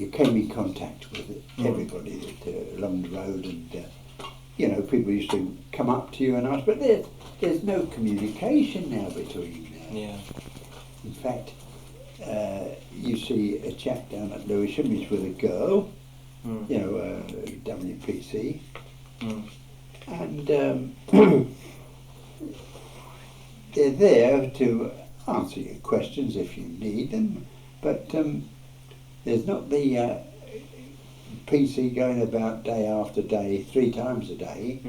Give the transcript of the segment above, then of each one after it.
you came in contact with everybody along the road, and you know, people used to come up to you and ask, but there's no communication now between. Yeah. In fact, you see a chap down at Lewisham, he's with a girl, you know, WPC, and they're there to answer your questions if you need them, but there's not the PC going about day after day, 3 times a day,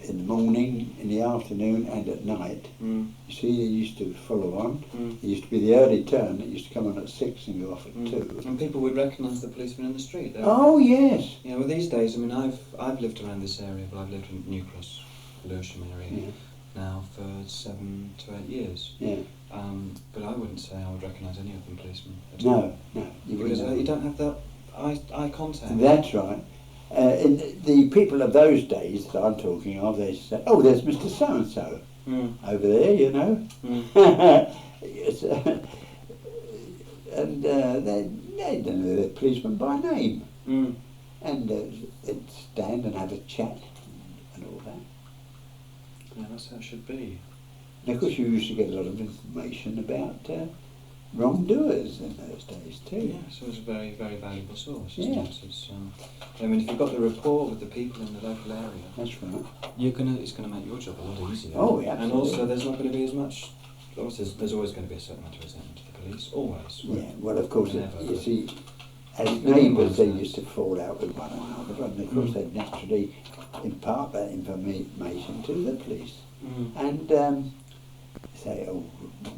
in the morning, in the afternoon and at night. You see, they used to follow on. It used to be the early turn that used to come on at 6 and go off at 2. And people would recognise the policemen in the street. Oh yes. Yeah, well these days, I mean, I've lived around this area, but I've lived in New Cross, Lewisham area now for 7 to 8 years. Yeah. But I wouldn't say I would recognise any of them policemen. No, no. Because you don't have that eye contact. That's right. In the people of those days that I'm talking of, they say, oh, there's Mr. So-and-so over there, you know. Yes, and they don't know the policeman by name. And they'd stand and have a chat and all that. Yeah, that's how it should be. And of course you used to get a lot of information about wrongdoers in those days too. Yeah, so it's a very, very valuable source, isn't Yeah. it? It's, I mean, if you've got the rapport with the people in the local area, That's right. it's going to make your job a lot easier. Oh, yeah, and absolutely. also there's not going to be as much, there's always going to be a certain amount of resentment to the police, always. Yeah, well of course, Whenever, you but- see, as neighbours they used to fall out with one another, and of course they'd naturally impart that information to the police. And say, oh,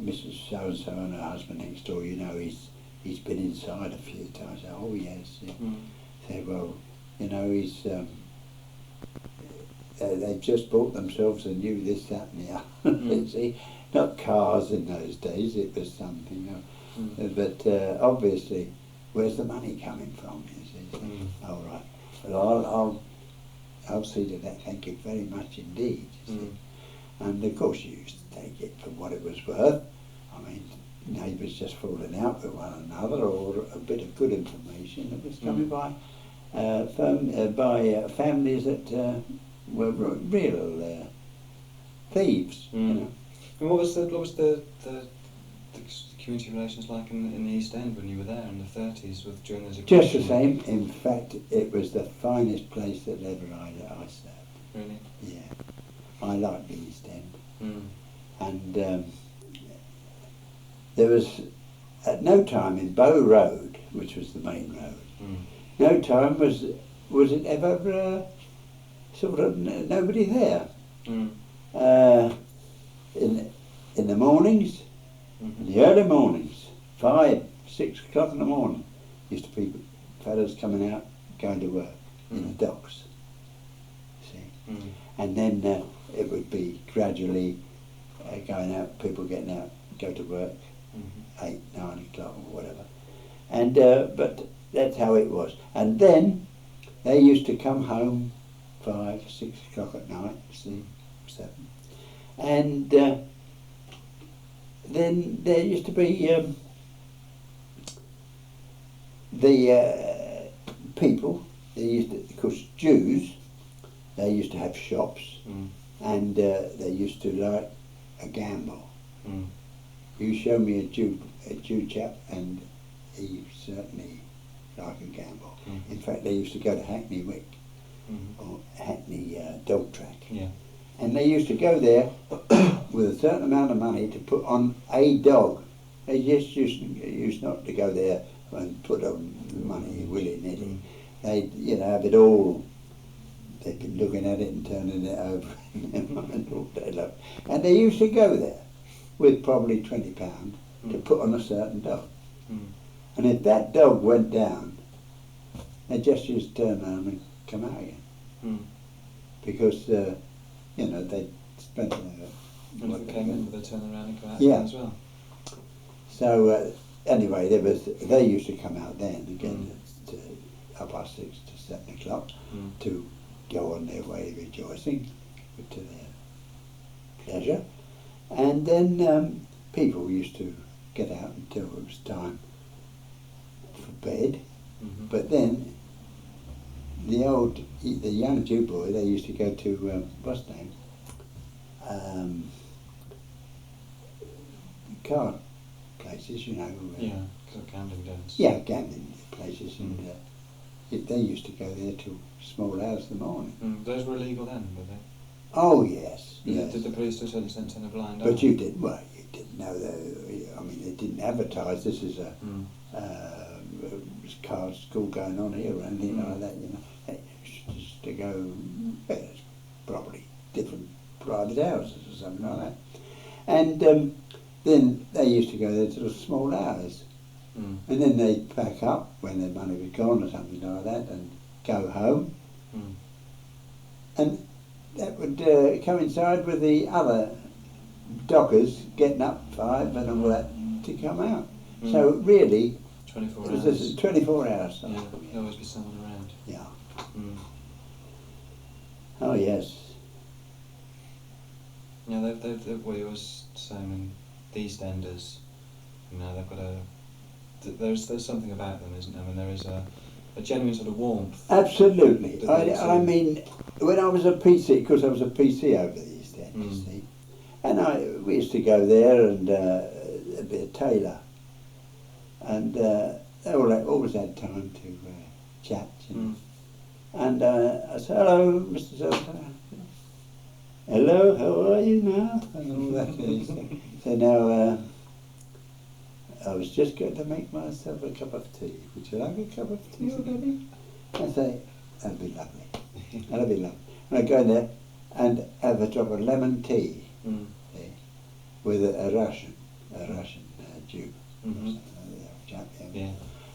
Mrs. So-and-so and her husband next door, you know, he's been inside a few times. Oh yes. Yeah. Say, well, you know, he's they've just bought themselves a new this, that and the other. See, not cars in those days, it was something. But obviously, where's the money coming from, you see? All right. Well, I'll see to that, thank you very much indeed, you see. And of course you used to take it for what it was worth. I mean, neighbours just falling out with one another, or a bit of good information that was coming by families that were real thieves. You know. And what was the community relations like in the East End when you were there in the 30s during those? Just the same. In fact, it was the finest place that ever I served. Really? Yeah. I liked the East End. And there was, at no time in Bow Road, which was the main road, no time was it ever sort of nobody there. In the mornings, in the early mornings, 5, 6 o'clock in the morning, used to be fellas coming out, going to work in the docks. See? And then it would be gradually going out, people getting out, go to work, 8, 9 o'clock or whatever. And but that's how it was. And then they used to come home 5, 6 o'clock at night, 7. And then there used to be the people, they used to, of course, Jews, they used to have shops, and they used to like a gamble. You show me a Jew chap, and he certainly like a gamble. In fact, they used to go to Hackney Wick, or Hackney Dog Track, and they used to go there with a certain amount of money to put on a dog. They just used not to go there and put on money willy-nilly. They'd, you know, have it all. They'd been looking at it and turning it over in their mind all day long. And they used to go there with probably £20 to put on a certain dog. And if that dog went down, they just used to turn around and come out again. Because, you know, they'd spent and if it came in, they'd turn around and go out Yeah. as well. So anyway, they used to come out then again to 6:30 to 7 o'clock to go on their way rejoicing to their pleasure, and then people used to get out until it was time bed, but then the young Jew boy, they used to go to, what's the name? Card places, you know. Yeah, sort of gambling dens. Yeah, gambling places, and they used to go there till small hours of the morning. Those were illegal then, were they? Oh yes, yes. Did the police to a certain extent turn a blind eye? But you didn't know that. I mean, they didn't advertise this is a card school going on here or anything like that. You know, they used to go. It's probably different private houses or something like that, and then they used to go there till small hours, and then they'd pack up when their money was gone or something like that, and go home, and that would coincide with the other dockers getting up 5 and all that to come out. So really, 24 it was hours. just 24 hours. Yeah, there'll always be someone around. Yeah. Oh yes. Yeah, we always say, I mean, the EastEnders, you know, they've got there's something about them, isn't there? I mean, there is a genuine sort of warmth. Absolutely. I mean, when I was a PC, because I was a PC over the East End, you see, and we used to go there and be a tailor, and they always had time to chat, you know. And I said, "Hello, Mr. Zelda. Hello, how are you now?" And all that. So now, I was just going to make myself a cup of tea. Would you like a cup of tea already? I say, that'd be lovely. That'd be lovely. And I go in there and have a drop of lemon tea with a Russian Jew. Yeah.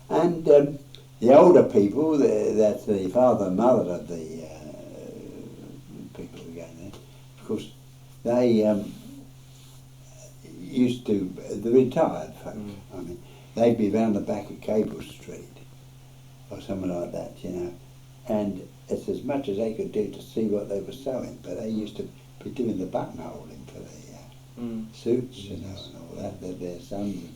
And the older people, that's the father and mother of the people who go in there, of course, they used to, the retired folk, I mean, they'd be round the back of Cable Street or something like that, you know, and it's as much as they could do to see what they were sewing, but they used to be doing the buttonholing for the suits, you know, and all that their sons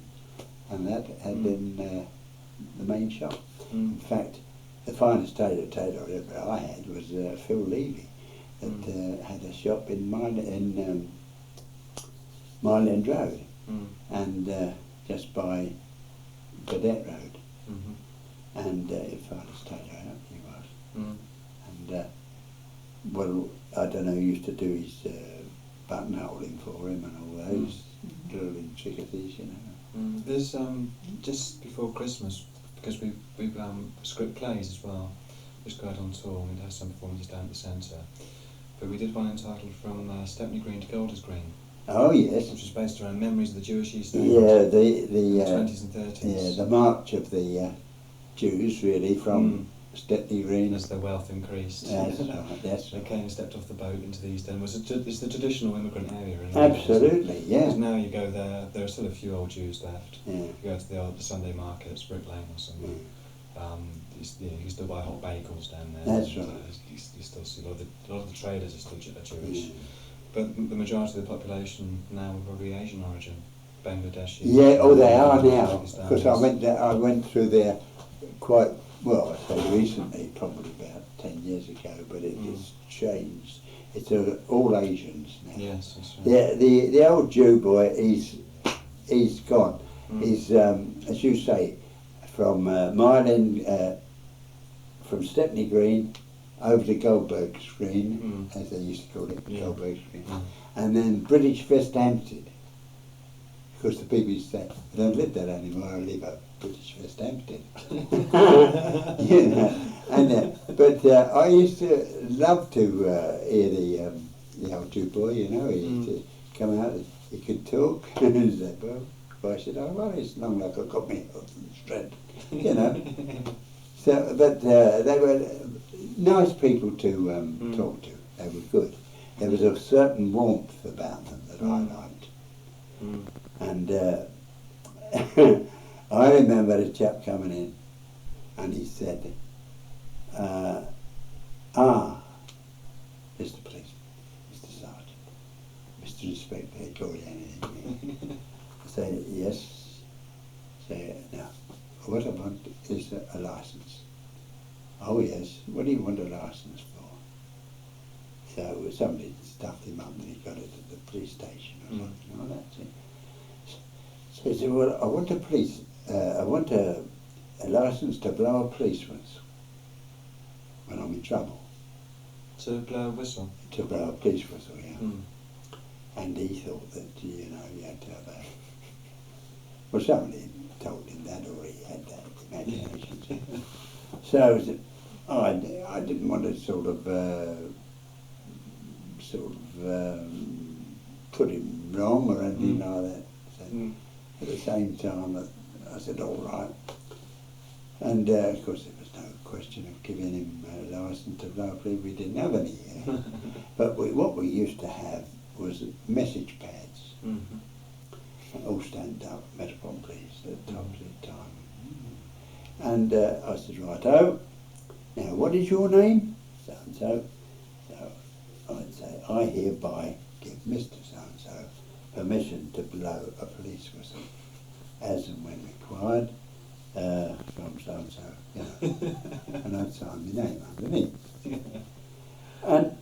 and that had in the main shop. In fact, the finest tailor ever I had was Phil Levy, that had a shop in Myland Road, and just by Cadet Road, and finest tailor he was, and well, I don't know, he used to do his buttonholing for him and all those little intricacies, you know. There's just before Christmas, because we've script plays as well, which go out on tour, and it has some performances down at the centre. But we did one entitled From Stepney Green to Golders Green. Oh yes. Which is based around memories of the Jewish East End. Yeah, the 20s and 30s. Yeah, the march of the Jews really from Stepney Green. As their wealth increased. That's right, that's They right. came and stepped off the boat into the East End. It's the traditional immigrant area. In Absolutely, yeah. Because now you go there are still a few old Jews left. Yeah. You go to the old Sunday markets, Brick Lane or something. You can still buy hot bagels down there. That's right. You still see a lot of the traders are still Jewish. But the majority of the population now are probably Asian origin. Bangladeshi. Yeah, oh they are now. Pakistanis. Because I went through there quite, well, I say recently, probably about 10 years ago, but it has changed. It's all Asians now. Yes, that's right. Yeah, the old Jew boy, he's gone. He's, as you say, from Myland, from Stepney Green over to Goldberg Green, as they used to call it, Goldberg Green, and then British West Hampstead. Of course, the people used to say, I don't live there anymore, I live at British West Hampstead. You know, and, but I used to love to hear the old Jew boy, you know, he used to come out, he could talk, and he said, well, I said, oh, well, it's long like I got me health and strength, you know. So, but they were nice people to talk to, they were good. There was a certain warmth about them that I liked. And I remember a chap coming in and he said, Mr. Policeman, Mr. Sergeant, Mr. Inspector, he'd call you anything. I say, yes. Say, no, what I want is a licence. Oh yes, what do you want a licence for? So somebody stuffed him up and he got it at the police station or something. Oh, that's it. So he said, well, I want a licence to blow a police whistle when I'm in trouble. To blow a whistle? To blow a police whistle, yeah. And he thought that, you had to have a... Well, somebody told him that, or he had that imagination. So I didn't want to sort of put him wrong or anything like that. So at the same time, I said, all right. And of course, there was no question of giving him a licence to blow a police. We didn't have any here. But what we used to have was message pads. All stand up, Metropolitan Police at the time. And I said, righto, now what is your name? So-and-so. So I'd say, I hereby give Mr. So-and-so permission to blow a police whistle as and when required from so-and-so, and I'd sign my name underneath. And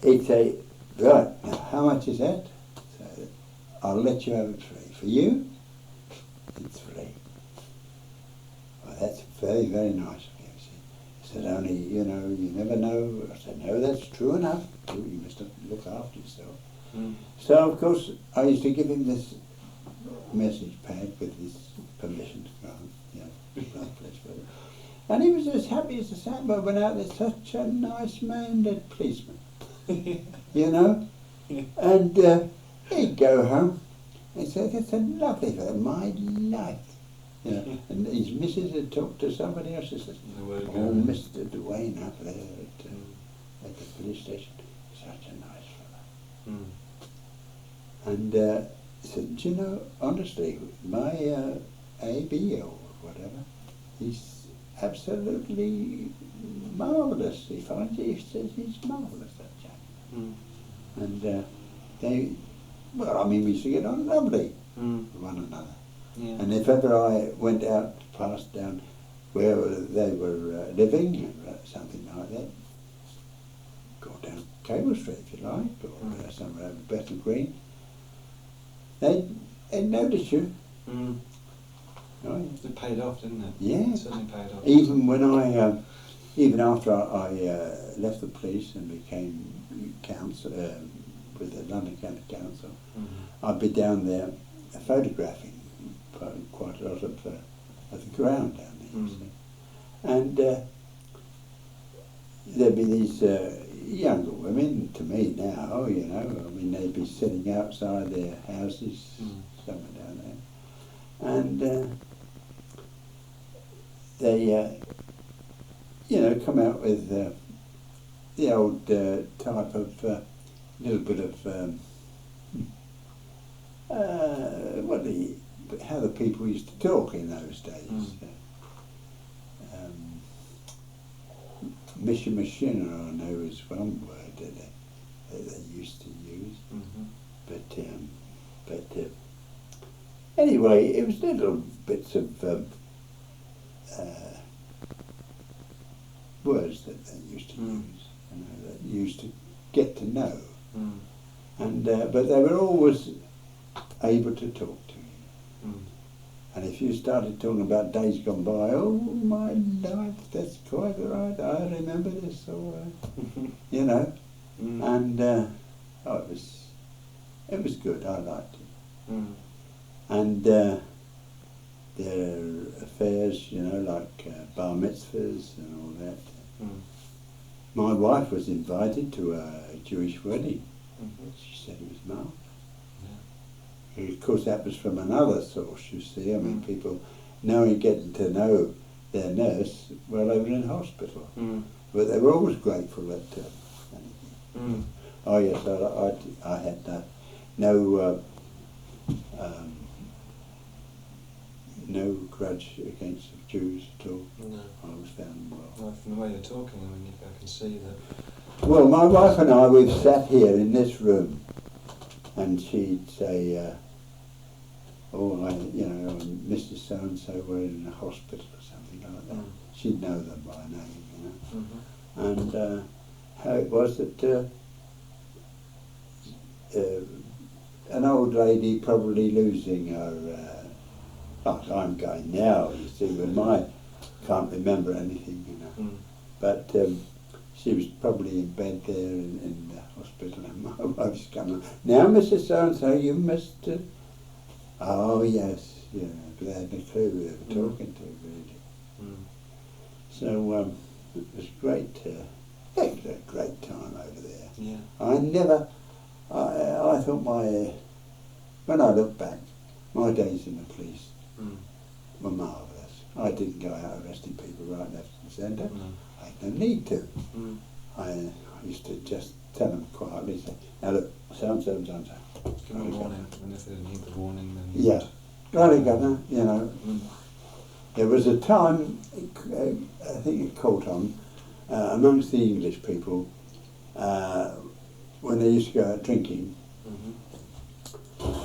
he'd say, right, now how much is that? So I'll let you have it free. For you, it's free. Well, that's very, very nice of you. He said, only, you never know. I said, no, that's true enough. You must look after yourself. So, of course, I used to give him this message pad with his permission to go on, and he was as happy as a sandboy when out there, such a nice man, that policeman, and he'd go home and say, that's a lovely fellow, my life. And his missus had talked to somebody else and said, oh, Mr. Dwayne up there at the police station, such a nice fellow. And he said, do you know, honestly, my AB or whatever, he's absolutely marvellous. He says he's marvellous, that chap. And we used to get on lovely with one another. Yeah. And if ever I went out past down where they were living, or something like that, go down Cable Street if you like, or somewhere over Bethnal Green, they'd notice you. Oh, yeah. It paid off, didn't it? Yeah. It certainly paid off. Even when even after I left the police and became council with the London County Council, I'd be down there photographing quite a lot of the ground down there, you see. And there'd be these younger women, to me now, they'd be sitting outside their houses somewhere down there, and they come out with the old type of little bit of how the people used to talk in those days. Machina, I know, is one word that they used to use. But anyway, it was little bits of words that they used to use, that you used to get to know. And but they were always able to talk to you. And if you started talking about days gone by, oh my life, that's quite right, I remember this, all right. And it was good, I liked it. And their affairs, like bar mitzvahs and all that. My wife was invited to a Jewish wedding. She said it was marvellous. Of course, that was from another source, you see. People getting to know their nurse while they were in hospital. But they were always grateful at anything. Oh yes, I had no grudge against the Jews at all. No. I was found well. Well, from the way you're talking, I can see that. Well, my wife and I, we've sat here in this room, and she'd say, or Mrs. So-and-so were in the hospital or something like that. She'd know them by name, and how it was that an old lady probably losing her, like I'm going now, you see, with can't remember anything, but she was probably in bed there in the hospital, and my wife's coming, now Mrs. So-and-so, you must, oh yes, but they hadn't a clue who they were talking to, really. So it was great, it was a great time over there. Yeah. I thought when I look back, my days in the police were marvellous. I didn't go out arresting people right, left and centre. I had no need to. I used to just tell them quietly, say, now look, so-and-so and so-and-so. Give them a warning, and if they didn't heed the warning, then... Yeah. Right, Governor, There was a time, I think it caught on, amongst the English people, when they used to go out drinking,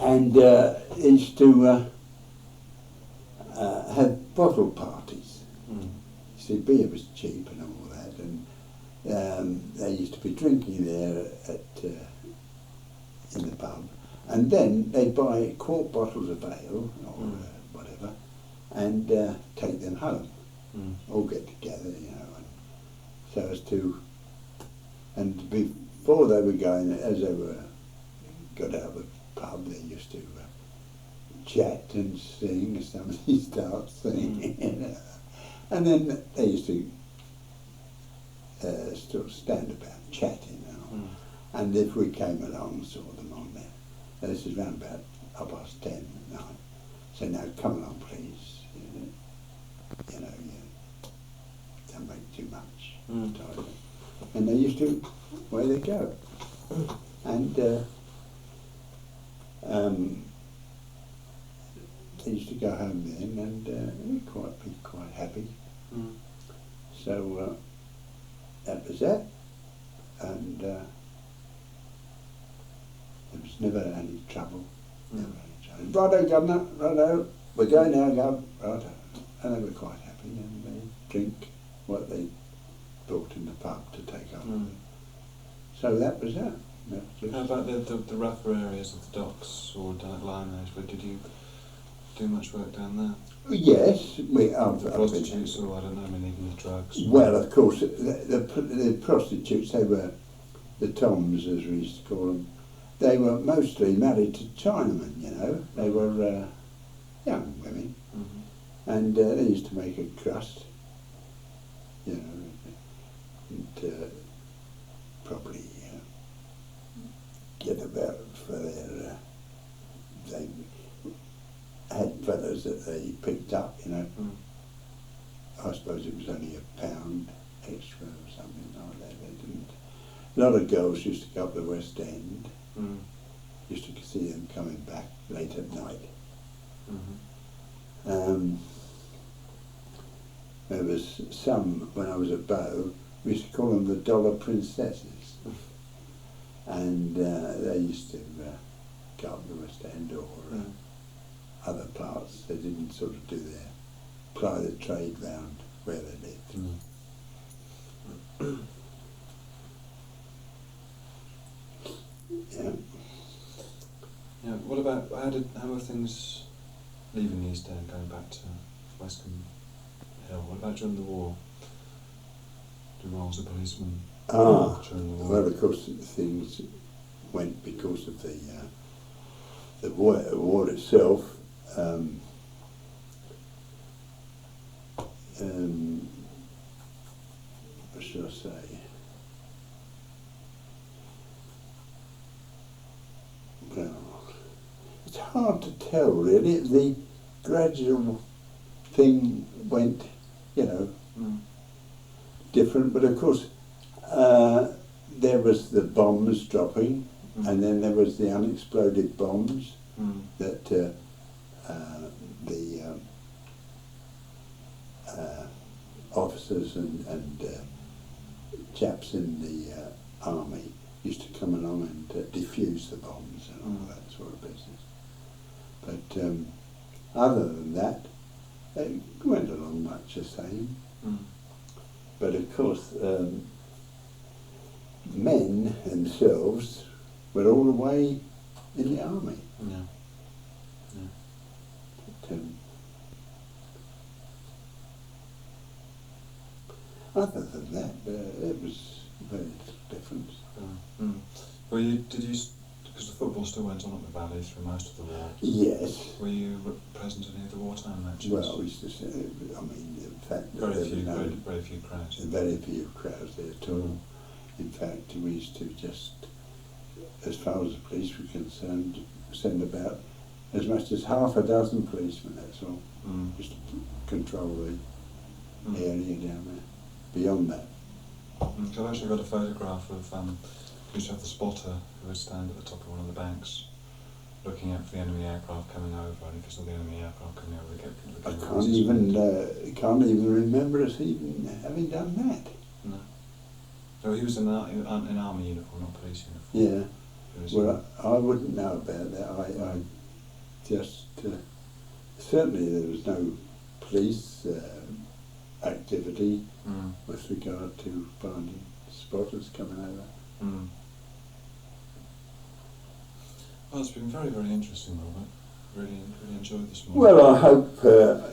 and they used to have bottle parties. You see, beer was cheap and all that, and they used to be drinking there in the pub, and then they'd buy quart bottles of ale or whatever, and take them home, all get together, and so as to, and before they were going, as they were got out of the pub, they used to chat and sing, as somebody starts singing, and then they used to sort of stand about chatting, and if we came along, saw them on there, this is round about 10:30 at night, so now come along please, don't make too much, and they used to, away they go, and they used to go home then, and be quite happy. So that was that, and there was never any trouble. Righto, Governor, righto, we're going now, Gov, righto. And they were quite happy, and they drink what they brought in the pub to take home. So that was that. How about the rougher areas of the docks or down at Limehouse? Where did you do much work down there? Yes, the prostitutes, or I don't know, even the drugs. Well, of course, the prostitutes, they were the Toms, as we used to call them. They were mostly married to Chinamen, They were young women, and they used to make a crust, and probably get about for their. They had fellows that they picked up, I suppose it was only £1 extra or something like that. They didn't. A lot of girls used to go up the West End. Used to see them coming back late at night. There was some, when I was at Bow, we used to call them the Dollar Princesses, and they used to go up the West End or other parts. They didn't sort of do their ply the trade round where they lived. Yeah. What about how were things leaving the East End, going back to Westcombe Hill? What about during the war? The roles of policemen during the war? Well, of course, things went because of the war itself. What should I say? Well, it's hard to tell really. The gradual thing went, different, but of course there was the bombs dropping, and then there was the unexploded bombs that the officers and chaps in the army used to come along and defuse the bombs and all that sort of business. But Other than that, it went along much the same. Mm. But of course, men themselves were all the way in the army. Yeah. Yeah. But, other than that, it was very little difference. Mm. Were you, because the football still went on at the Valley through most of the war. Yes. Were you present at any of the wartime matches? Well, it's just, I mean, in fact, very there few, were very few crowds. very few crowds there at all. In fact, we used to just, as far as the police were concerned, send about as much as half a dozen policemen, that's all, just to control the area down there. Beyond that. I've actually got a photograph of, we used to have the spotter who would stand at the top of one of the banks looking out for the enemy aircraft coming over, and if you saw the enemy aircraft coming over, I can't even remember us even having done that. No. So he was in army uniform, not police uniform. Yeah. Well, I wouldn't know about that. I just certainly there was no police activity with regard to finding spotters coming over. Well, it's been very, very interesting, Robert. Really enjoyed this morning. Well, I hope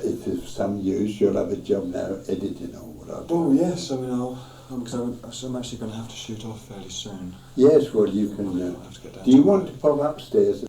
it's of some use. You'll have a job now editing all what I do. Oh yes, I mean because I'm actually going to have to shoot off fairly soon. Yes, well you can. I'll have to get down Do you to want work. to pop upstairs?